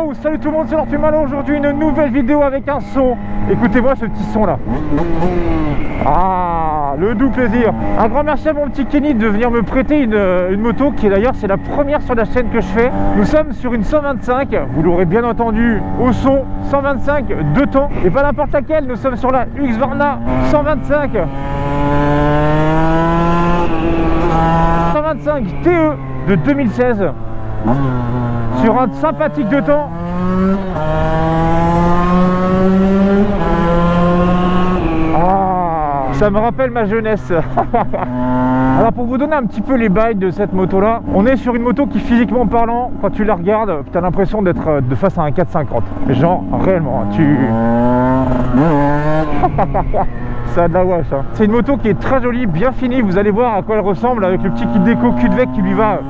Yo, salut tout le monde, c'est Laurent Malo. Aujourd'hui une nouvelle vidéo avec un son. Écoutez-moi ce petit son là. Ah, le doux plaisir. Un grand merci à mon petit Kenny de venir me prêter une moto qui est d'ailleurs c'est la première sur la chaîne que je fais. Nous sommes sur une 125, vous l'aurez bien entendu au son, 125 deux temps et pas n'importe laquelle. Nous sommes sur la Husqvarna 125 TE de 2016 sur un sympathique deux temps. Ah, ça me rappelle ma jeunesse. Alors pour vous donner un petit peu les bails de cette moto là, on est sur une moto qui physiquement parlant, quand tu la regardes, tu as l'impression d'être de face à un 450. Genre réellement, tu... Ça a de la wesh hein. C'est une moto qui est très jolie, bien finie, vous allez voir à quoi elle ressemble avec le petit kit déco cul-de-bec qui lui va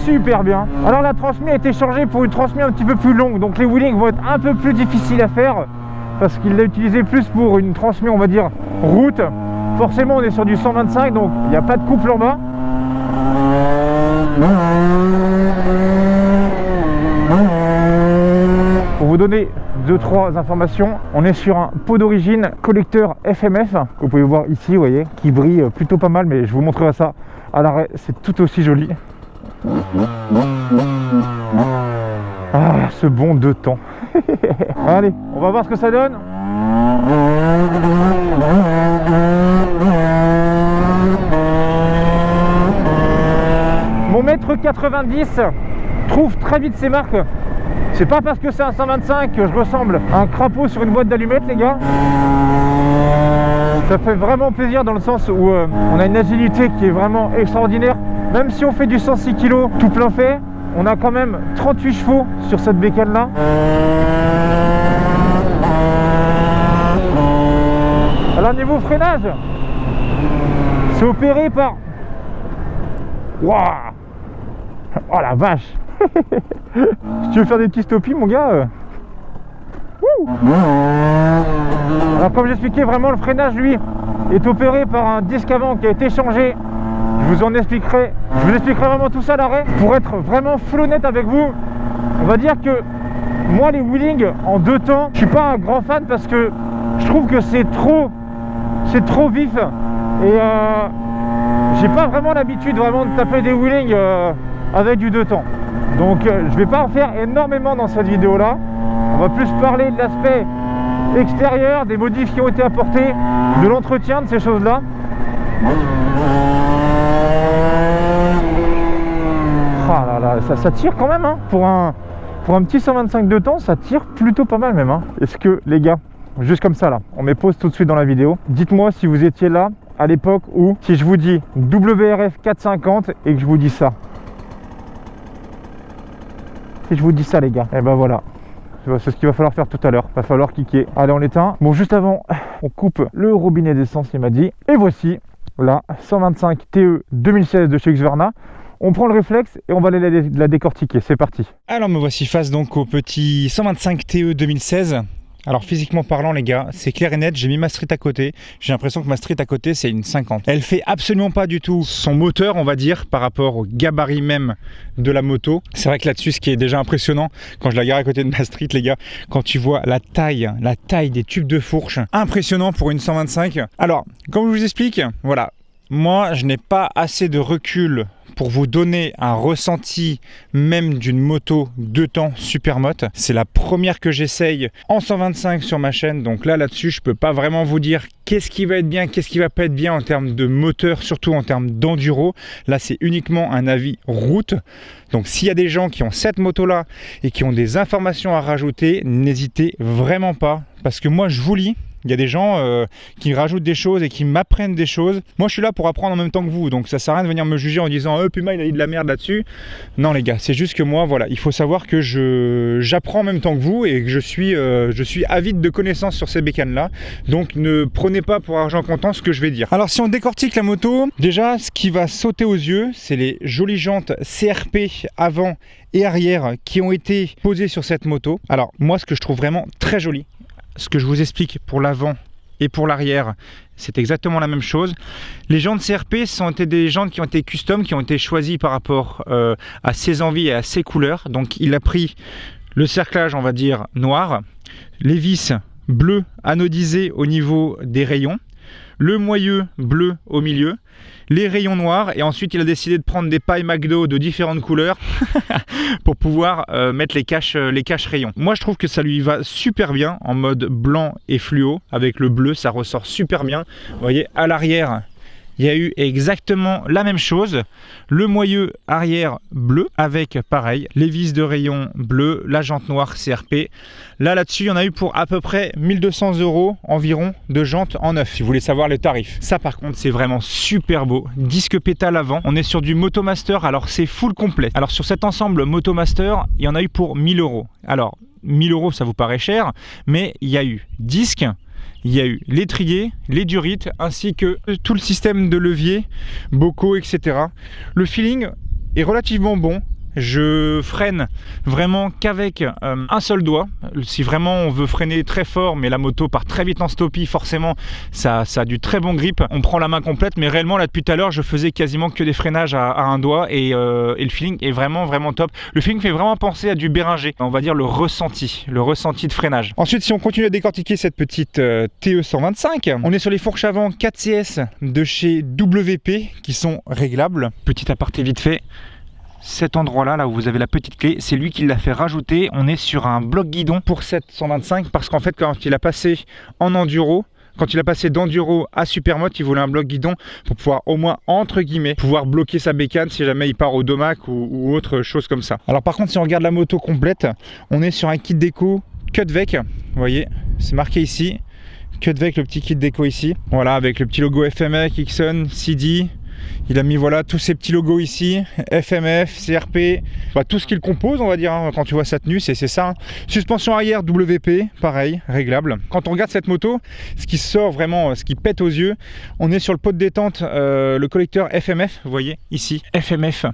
super bien. Alors la transmission a été changée pour une transmission un petit peu plus longue, donc les wheelings vont être un peu plus difficiles à faire parce qu'il l'a utilisé plus pour une transmission on va dire route. Forcément on est sur du 125 donc il n'y a pas de couple en bas. Pour vous donner 2-3 informations, on est sur un pot d'origine collecteur FMF, vous pouvez voir ici, vous voyez, qui brille plutôt pas mal, mais je vous montrerai ça à l'arrêt, c'est tout aussi joli. Ah, ce bon deux temps. Allez, on va voir ce que ça donne. Mon mètre 90 trouve très vite ses marques. C'est pas parce que c'est un 125 que je ressemble à un crapaud sur une boîte d'allumettes, les gars. Ça fait vraiment plaisir dans le sens où on a une agilité qui est vraiment extraordinaire. Même si on fait du 106 kg tout plein fait, on a quand même 38 chevaux sur cette bécane là. Alors niveau freinage, c'est opéré par... Waouh! Oh la vache. Si tu veux faire des petits stoppies mon gars Alors comme j'expliquais, vraiment le freinage lui est opéré par un disque avant qui a été changé. Je vous expliquerai vraiment tout ça à l'arrêt. Pour être vraiment full honnête avec vous, on va dire que moi les wheelings en deux temps, je suis pas un grand fan parce que je trouve que c'est trop vif et j'ai pas vraiment l'habitude vraiment de taper des wheelings avec du deux temps. Donc je vais pas en faire énormément dans cette vidéo là. On va plus parler de l'aspect extérieur, des modifs qui ont été apportés, de l'entretien de ces choses là. Ah là là, ça tire quand même hein. Pour un petit 125 de temps, ça tire plutôt pas mal même hein. Est-ce que les gars, juste comme ça là, on met pause tout de suite dans la vidéo, dites-moi si vous étiez là à l'époque où, si je vous dis WRF 450 et que je vous dis ça. Si je vous dis ça les gars, et ben voilà, c'est ce qu'il va falloir faire tout à l'heure. Il va falloir cliquer. Allez, on l'éteint. Bon, juste avant, on coupe le robinet d'essence, il m'a dit. Et voici la 125 TE 2016 de chez Husqvarna. On prend le réflexe et on va aller la décortiquer. C'est parti. Alors me voici face donc au petit 125 TE 2016. Alors physiquement parlant les gars, c'est clair et net, j'ai mis ma Street à côté. J'ai l'impression que ma Street à côté c'est une 50. Elle fait absolument pas du tout son moteur on va dire par rapport au gabarit même de la moto. C'est vrai que là-dessus ce qui est déjà impressionnant quand je la gare à côté de ma Street les gars, quand tu vois la taille des tubes de fourche, impressionnant pour une 125. Alors comme je vous explique, voilà, moi je n'ai pas assez de recul pour vous donner un ressenti même d'une moto deux temps Supermoto. C'est la première que j'essaye en 125 sur ma chaîne, donc là-dessus je peux pas vraiment vous dire qu'est-ce qui va être bien, qu'est-ce qui va pas être bien en termes de moteur, surtout en termes d'enduro. Là c'est uniquement un avis route. Donc s'il y a des gens qui ont cette moto là et qui ont des informations à rajouter, n'hésitez vraiment pas, parce que moi je vous lis. Il y a des gens qui rajoutent des choses et qui m'apprennent des choses. Moi, je suis là pour apprendre en même temps que vous. Donc, ça sert à rien de venir me juger en disant « Puma, il a dit de la merde là-dessus. » Non, les gars, c'est juste que moi, voilà, il faut savoir que j'apprends en même temps que vous et que je suis avide de connaissances sur ces bécanes-là. Donc, ne prenez pas pour argent comptant ce que je vais dire. Alors, si on décortique la moto, déjà, ce qui va sauter aux yeux, c'est les jolies jantes CRP avant et arrière qui ont été posées sur cette moto. Alors, moi, ce que je trouve vraiment très joli, ce que je vous explique pour l'avant et pour l'arrière, c'est exactement la même chose. Les jantes CRP sont des jantes qui ont été custom, qui ont été choisies par rapport à ses envies et à ses couleurs. Donc il a pris le cerclage, on va dire, noir, les vis bleu anodisé au niveau des rayons, le moyeu bleu au milieu, les rayons noirs, et ensuite il a décidé de prendre des pailles McDo de différentes couleurs pour pouvoir mettre les caches rayons. Moi je trouve que ça lui va super bien en mode blanc et fluo, avec le bleu ça ressort super bien. Vous voyez à l'arrière il y a eu exactement la même chose, le moyeu arrière bleu avec pareil, les vis de rayon bleu, la jante noire CRP. Là-dessus, il y en a eu pour à peu près 1200 € environ de jantes en neuf, si vous voulez savoir les tarifs. Ça par contre, c'est vraiment super beau. Disque pétale avant, on est sur du Motomaster, alors c'est full complet. Alors sur cet ensemble Motomaster, il y en a eu pour 1000 €. Alors 1000 € ça vous paraît cher, mais il y a eu disque, il y a eu l'étrier, les durites, ainsi que tout le système de levier, bocaux, etc. Le feeling est relativement bon. Je freine vraiment qu'avec un seul doigt. Si vraiment on veut freiner très fort, mais la moto part très vite en stoppie, forcément ça a du très bon grip. On prend la main complète, mais réellement là depuis tout à l'heure, je faisais quasiment que des freinages à un doigt et le feeling est vraiment top. Le feeling fait vraiment penser à du Béringer, on va dire le ressenti de freinage. Ensuite, si on continue à décortiquer cette petite TE 125, on est sur les fourches avant 4CS de chez WP qui sont réglables. Petit aparté vite fait. Cet endroit là où vous avez la petite clé, c'est lui qui l'a fait rajouter. On est sur un bloc guidon pour cette 125 parce qu'en fait quand il a passé en enduro, quand il a passé d'enduro à supermoto, il voulait un bloc guidon pour pouvoir au moins entre guillemets pouvoir bloquer sa bécane si jamais il part au domac ou autre chose comme ça. Alors par contre si on regarde la moto complète, on est sur un kit déco Cutvec, vous voyez c'est marqué ici Cutvec, le petit kit déco ici, voilà avec le petit logo FMF, Ixon, CD. Il a mis voilà tous ces petits logos ici, FMF, CRP, bah, tout ce qu'il compose on va dire, hein, quand tu vois sa tenue c'est ça. Hein. Suspension arrière WP, pareil, réglable. Quand on regarde cette moto, ce qui sort vraiment, ce qui pète aux yeux, on est sur le pot de détente, le collecteur FMF, vous voyez ici, FMF.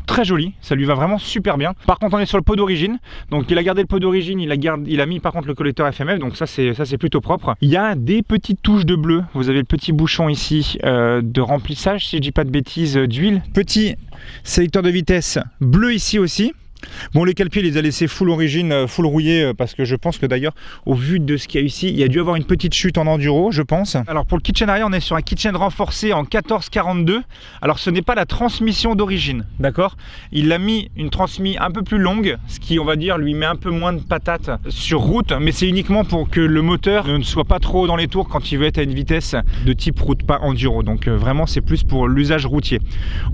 Très joli, ça lui va vraiment super bien. Par contre on est sur le pot d'origine, donc il a gardé le pot d'origine, il a mis par contre le collecteur FMF, donc ça c'est plutôt propre. Il y a des petites touches de bleu, vous avez le petit bouchon ici de remplissage si je dis pas de bêtises d'huile. Petit sélecteur de vitesse bleu ici aussi. Bon les cale-pieds il les a laissés full origine, full rouillé parce que je pense que d'ailleurs au vu de ce qu'il y a ici, il y a dû avoir une petite chute en enduro je pense. Alors pour le kitchen arrière on est sur un kitchen renforcé en 1442. Alors ce n'est pas la transmission d'origine, d'accord. Il a mis une transmission un peu plus longue, ce qui on va dire lui met un peu moins de patates sur route, mais c'est uniquement pour que le moteur ne soit pas trop dans les tours quand il veut être à une vitesse de type route, pas enduro. Donc vraiment c'est plus pour l'usage routier.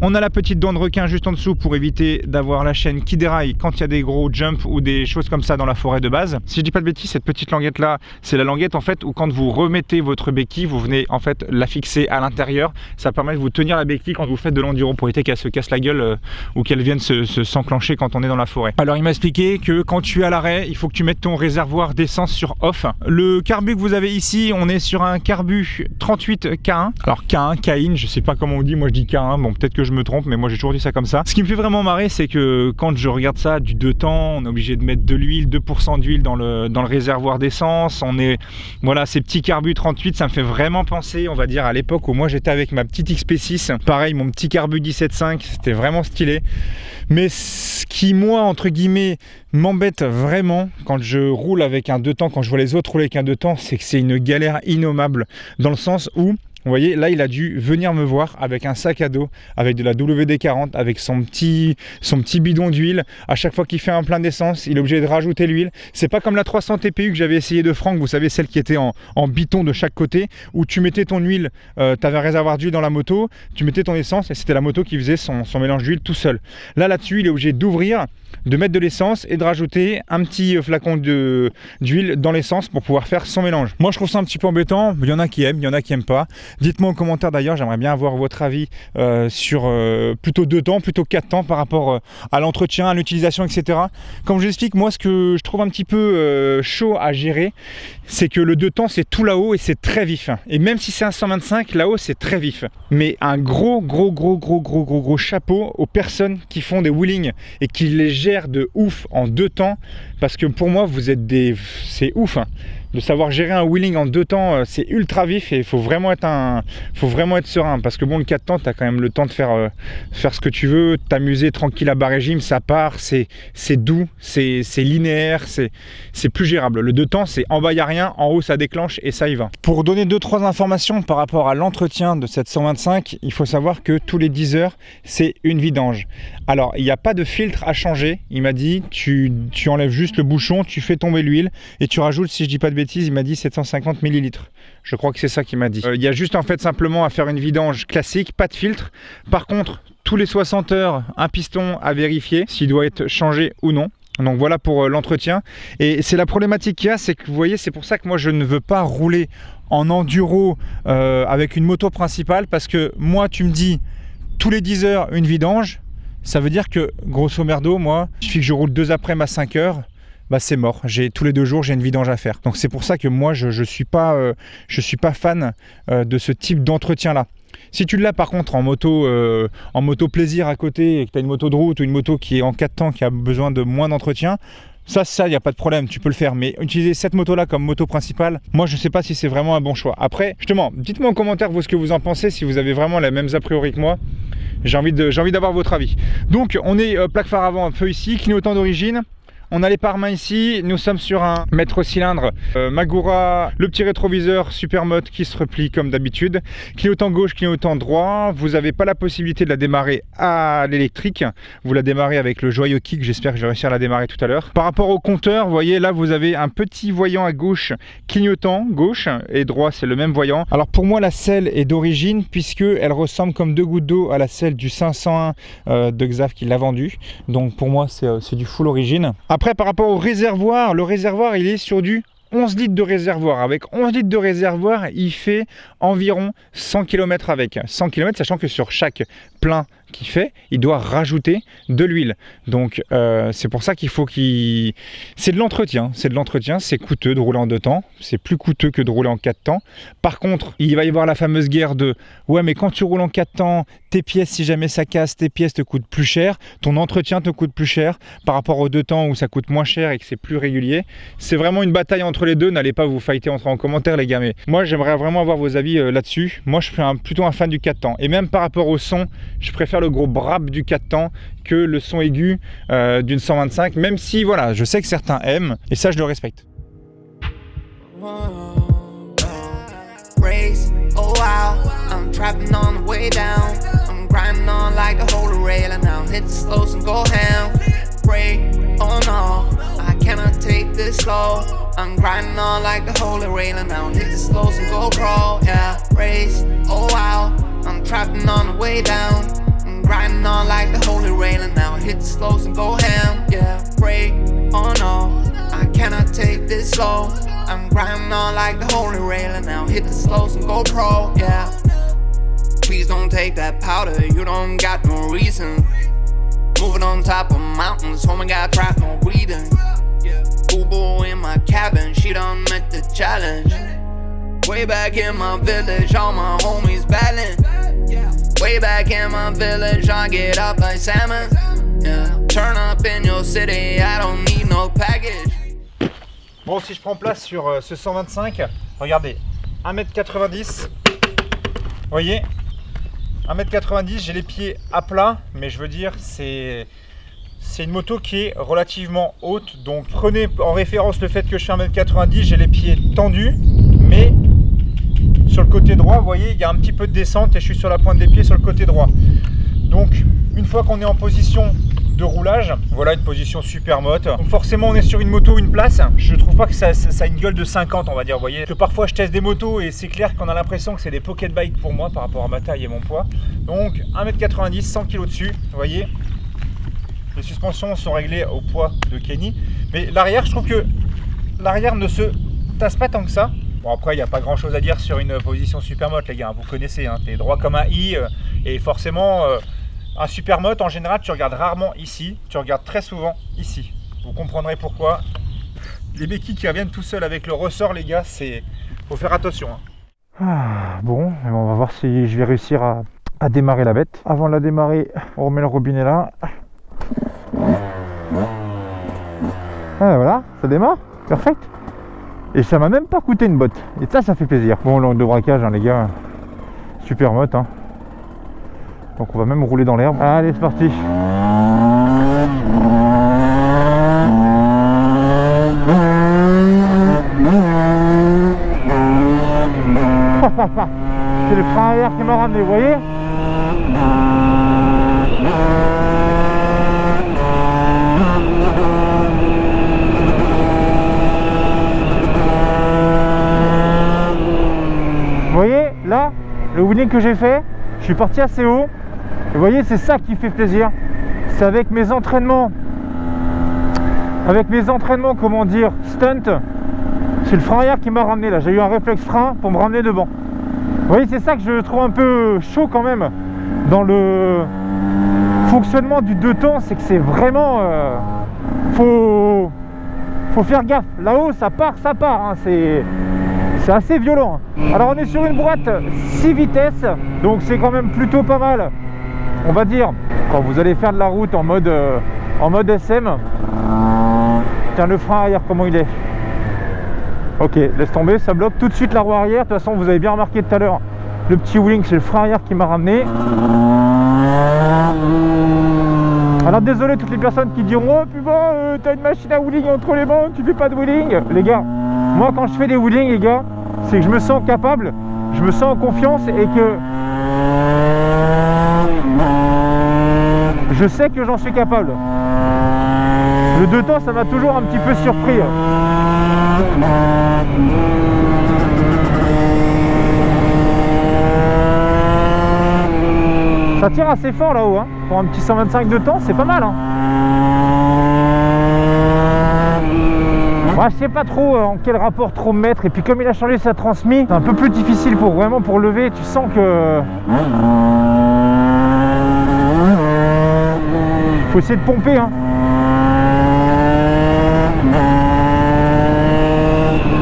On a la petite dent de requin juste en dessous pour éviter d'avoir la chaîne qui déraille quand il y a des gros jumps ou des choses comme ça dans la forêt de base. Si je dis pas de bêtises, cette petite languette là, c'est la languette en fait où quand vous remettez votre béquille, vous venez en fait la fixer à l'intérieur. Ça permet de vous tenir la béquille quand vous faites de l'enduro pour éviter qu'elle se casse la gueule ou qu'elle vienne s'enclencher quand on est dans la forêt. Alors il m'a expliqué que quand tu es à l'arrêt, il faut que tu mettes ton réservoir d'essence sur off. Le carbu que vous avez ici, on est sur un carbu 38 K1. Alors K1, K-in, je sais pas comment on dit, moi je dis K1, bon peut-être que je me trompe, mais moi j'ai toujours dit ça comme ça. Ce qui me fait vraiment marrer, c'est que quand je regarde ça du 2 temps, on est obligé de mettre de l'huile, 2% d'huile dans le réservoir d'essence. On est voilà ces petits carbu 38, ça me fait vraiment penser on va dire à l'époque où moi j'étais avec ma petite XP6, pareil mon petit carbu 17.5, c'était vraiment stylé. Mais ce qui moi entre guillemets m'embête vraiment quand je roule avec un 2 temps, quand je vois les autres rouler avec un 2 temps, c'est que c'est une galère innommable dans le sens où vous voyez, là il a dû venir me voir avec un sac à dos, avec de la WD-40, avec son petit bidon d'huile. À chaque fois qu'il fait un plein d'essence, il est obligé de rajouter l'huile. C'est pas comme la 300 TPU que j'avais essayé de Franck, vous savez, celle qui était en biton de chaque côté, où tu mettais ton huile, tu avais un réservoir d'huile dans la moto, tu mettais ton essence et c'était la moto qui faisait son mélange d'huile tout seul. Là-dessus, il est obligé d'ouvrir, de mettre de l'essence et de rajouter un petit flacon d'huile dans l'essence pour pouvoir faire son mélange. Moi je trouve ça un petit peu embêtant, il y en a qui aiment, il y en a qui aiment pas. Dites-moi en commentaire d'ailleurs, j'aimerais bien avoir votre avis sur plutôt 2 temps, plutôt 4 temps par rapport à l'entretien, à l'utilisation, etc. Comme je l'explique, moi ce que je trouve un petit peu chaud à gérer, c'est que le 2 temps c'est tout là-haut et c'est très vif. Et même si c'est un 125, là-haut c'est très vif. Mais un gros chapeau aux personnes qui font des wheelings et qui les gèrent de ouf en 2 temps, parce que pour moi vous êtes c'est ouf. Hein. de savoir gérer un wheeling en 2 temps, c'est ultra vif et il faut vraiment être serein parce que bon, le 4 temps, tu as quand même le temps de faire ce que tu veux, t'amuser tranquille à bas régime, ça part, c'est doux, c'est linéaire, c'est plus gérable. Le 2 temps, c'est en bas, il n'y a rien, en haut, ça déclenche et ça y va. Pour donner 2-3 informations par rapport à l'entretien de cette 125, il faut savoir que tous les 10 heures, c'est une vidange. Alors, il n'y a pas de filtre à changer. Il m'a dit, tu enlèves juste le bouchon, tu fais tomber l'huile et tu rajoutes, si je dis pas de bêtises, il m'a dit 750 ml. Je crois que c'est ça qu'il m'a dit. Il y a juste en fait simplement à faire une vidange classique, pas de filtre. Par contre, tous les 60 heures, un piston à vérifier s'il doit être changé ou non. Donc voilà pour l'entretien. Et c'est la problématique qu'il y a, c'est que vous voyez, c'est pour ça que moi je ne veux pas rouler en enduro avec une moto principale, parce que moi tu me dis tous les 10 heures une vidange, ça veut dire que grosso merdo, moi, il suffit que je roule 2 après-midi à 5 heures, bah c'est mort. Tous les 2 jours j'ai une vidange à faire. Donc c'est pour ça que moi je suis pas fan de ce type d'entretien là. Si tu l'as par contre en moto plaisir à côté et que tu as une moto de route ou une moto qui est en 4 temps qui a besoin de moins d'entretien, ça il n'y a pas de problème, tu peux le faire. Mais utiliser cette moto là comme moto principale, moi je sais pas si c'est vraiment un bon choix. Après, justement, dites-moi en commentaire vous ce que vous en pensez, si vous avez vraiment les mêmes a priori que moi. J'ai envie d'avoir votre avis. Donc on est plaque phare avant un peu ici, clignotant d'origine. On a les pare-mains ici, nous sommes sur un mètre cylindre Magura, le petit rétroviseur Supermoto qui se replie comme d'habitude, clignotant gauche, clignotant droit. Vous n'avez pas la possibilité de la démarrer à l'électrique, vous la démarrez avec le joyeux kick, j'espère que je vais réussir à la démarrer tout à l'heure. Par rapport au compteur, vous voyez là vous avez un petit voyant à gauche clignotant gauche et droit c'est le même voyant. Alors pour moi la selle est d'origine puisque elle ressemble comme 2 gouttes d'eau à la selle du 501 de Xav qui l'a vendu, donc pour moi c'est du full origine. Après, par rapport au réservoir, le réservoir, il est sur du 11 litres de réservoir. Avec 11 litres de réservoir, il fait environ 100 km avec. 100 km, sachant que sur chaque plein qu'il fait, il doit rajouter de l'huile. Donc, c'est pour ça qu'il faut qu'il... C'est de l'entretien. C'est coûteux de rouler en 2 temps. C'est plus coûteux que de rouler en 4 temps. Par contre, il va y avoir la fameuse guerre de « Ouais, mais quand tu roules en 4 temps, tes pièces, si jamais ça casse, tes pièces te coûtent plus cher. Ton entretien te coûte plus cher par rapport aux 2 temps où ça coûte moins cher et que c'est plus régulier. » C'est vraiment une bataille entre les deux. N'allez pas vous fighter en commentaire, les gars. Mais moi, j'aimerais vraiment avoir vos avis là-dessus. Moi, je suis plutôt un fan du 4 temps. Et même par rapport au son, je préfère le gros brab du 4 temps que le son aigu d'une 125, même si voilà, je sais que certains aiment et ça je le respecte. Race, oh wow, I'm trapping on the way down. I'm grinding on like the holy rail and now hit the slows and go ham. Pray, oh no, I cannot take this slow. I'm grinding on like the holy rail and now hit the slows and go crawl. Yeah, race, oh wow, I'm trapping on the way down. I'm grinding on like the holy rail and now hit the slows and go ham. Yeah, pray, oh no, I cannot take this slow. I'm grinding on like the holy rail and now hit the slows and go pro. Yeah, please don't take that powder, you don't got no reason. Moving on top of mountains, homie got trapped, no breathing. Boo-boo in my cabin, she done met the challenge. Way back in my village, all my homies battling. Way back in my village, I get up like salmon. Yeah. Turn up in your city, I don't need no package. Bon, si je prends place sur ce 125, regardez, 1m90, vous voyez, 1m90, j'ai les pieds à plat, mais je veux dire, c'est une moto qui est relativement haute, donc prenez en référence le fait que je fais 1m90, j'ai les pieds tendus, mais sur le côté droit, vous voyez, il y a un petit peu de descente et je suis sur la pointe des pieds sur le côté droit. Donc, une fois qu'on est en position de roulage, voilà une position Supermoto. Donc forcément, on est sur une moto, une place. Je trouve pas que ça a une gueule de 50, on va dire, vous voyez. Que parfois, je teste des motos et c'est clair qu'on a l'impression que c'est des pocket bikes pour moi par rapport à ma taille et mon poids. Donc, 1m90, 100 kg dessus, vous voyez. Les suspensions sont réglées au poids de Kenny. Mais l'arrière, je trouve que l'arrière ne se tasse pas tant que ça. Bon, après, il n'y a pas grand chose à dire sur une position Supermoto, les gars. Vous connaissez, hein, t'es droit comme un i. Et forcément, un Supermoto, en général, tu regardes rarement ici. Tu regardes très souvent ici. Vous comprendrez pourquoi. Les béquilles qui reviennent tout seuls avec le ressort, les gars, faut faire attention. Hein. Ah, bon, on va voir si je vais réussir à démarrer la bête. Avant de la démarrer, on remet le robinet là. Ah, voilà, ça démarre. Perfect. Et ça m'a même pas coûté une botte. Et ça fait plaisir. Bon, l'angle de braquage, hein, les gars. Super motte. Hein. Donc on va même rouler dans l'herbe. Allez, c'est parti. C'est le frein arrière qui m'a ramené, vous voyez? Vous voyez, là, le wheeling que j'ai fait, je suis parti assez haut. Et vous voyez, c'est ça qui fait plaisir. C'est avec mes entraînements, comment dire, stunt. C'est le frein arrière qui m'a ramené là. J'ai eu un réflexe frein pour me ramener devant. Vous voyez, c'est ça que je trouve un peu chaud quand même dans le fonctionnement du deux temps, c'est que c'est vraiment faut faire gaffe. Là-haut, ça part, hein. C'est assez violent. Alors on est sur une boîte 6 vitesses, donc c'est quand même plutôt pas mal. On va dire, quand vous allez faire de la route en mode SM. Tiens, le frein arrière, comment il est? Ok, laisse tomber, ça bloque tout de suite la roue arrière. De toute façon, vous avez bien remarqué tout à l'heure, le petit wheeling, c'est le frein arrière qui m'a ramené. Alors désolé toutes les personnes qui diront, oh putain, t'as une machine à wheeling entre les mains, tu fais pas de wheeling. Les gars, moi quand je fais des wheelings, les gars, c'est que je me sens capable, je me sens en confiance et que je sais que j'en suis capable. Le deux temps, ça m'a toujours un petit peu surpris. Ça tire assez fort là-haut, hein. Pour un petit 125 de temps, c'est pas mal. Hein. Moi, je sais pas trop en quel rapport trop me mettre. Et puis comme il a changé sa transmise, c'est un peu plus difficile pour lever. Tu sens que faut essayer de pomper. Hein.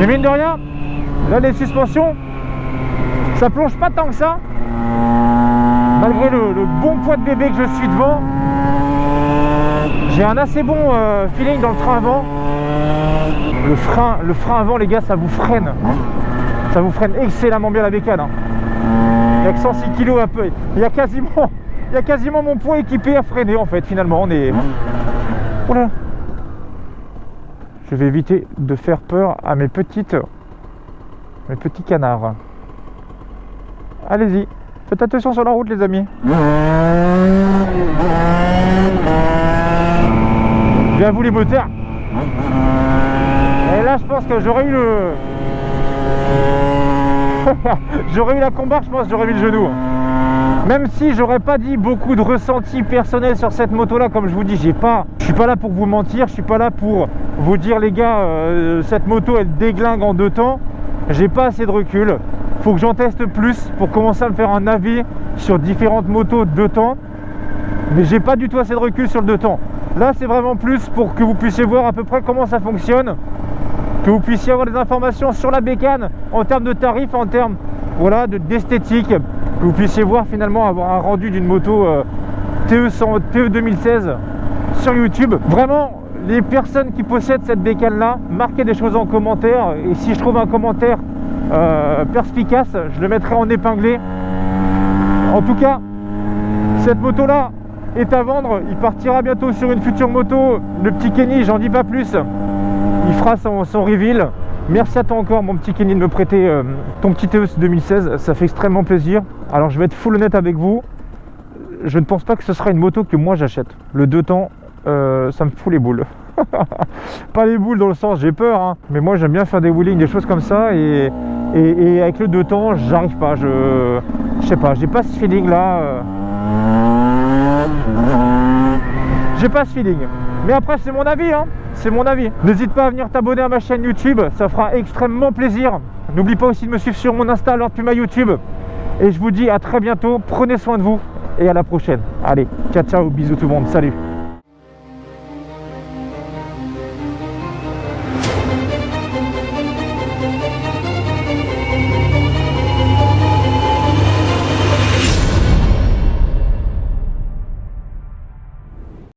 Mais mine de rien, là les suspensions, ça plonge pas tant que ça. Malgré le bon poids de bébé que je suis devant, j'ai un assez bon feeling dans le train avant. Le frein avant, les gars, ça vous freine. Ça vous freine excellemment bien la bécane. Hein. Il y a que 106 kg un peu. Il y a quasiment mon poids équipé à freiner en fait. Finalement, on est. Oula. Je vais éviter de faire peur à mes petits canards. Allez-y, faites attention sur la route les amis. Bien vous les moteurs. Et là je pense que j'aurais eu j'aurais eu la combarque, je pense que j'aurais mis le genou. Même si j'aurais pas dit beaucoup de ressentis personnels sur cette moto là, comme je vous dis, je suis pas là pour vous mentir, je suis pas là pour vous dire les gars, cette moto elle déglingue en deux temps. J'ai pas assez de recul, faut que j'en teste plus pour commencer à me faire un avis sur différentes motos de deux temps. Mais j'ai pas du tout assez de recul sur le deux temps. Là c'est vraiment plus pour que vous puissiez voir à peu près comment ça fonctionne, que vous puissiez avoir des informations sur la bécane en termes de tarifs, en termes voilà, d'esthétique, que vous puissiez voir finalement avoir un rendu d'une moto TE 2016 sur YouTube. Vraiment, les personnes qui possèdent cette bécane là, marquez des choses en commentaire, et si je trouve un commentaire perspicace, je le mettrai en épinglé. En tout cas, cette moto là est à vendre, il partira bientôt sur une future moto. Le petit Kenny, j'en dis pas plus, il fera son reveal. Merci à toi encore mon petit Kenny de me prêter ton petit TE 2016, ça fait extrêmement plaisir. Alors je vais être full honnête avec vous, je ne pense pas que ce sera une moto que moi j'achète. Le deux temps, ça me fout les boules. Pas les boules dans le sens j'ai peur, hein. Mais moi j'aime bien faire des wheelings, des choses comme ça, et avec le deux temps j'arrive pas, je sais pas, j'ai pas ce feeling là. J'ai pas ce feeling. Mais après c'est mon avis, hein. C'est mon avis. N'hésite pas à venir t'abonner à ma chaîne YouTube, ça fera extrêmement plaisir. N'oublie pas aussi de me suivre sur mon Insta, Lord Puma YouTube. Et je vous dis à très bientôt, prenez soin de vous et à la prochaine. Allez, ciao ciao, bisous tout le monde, salut.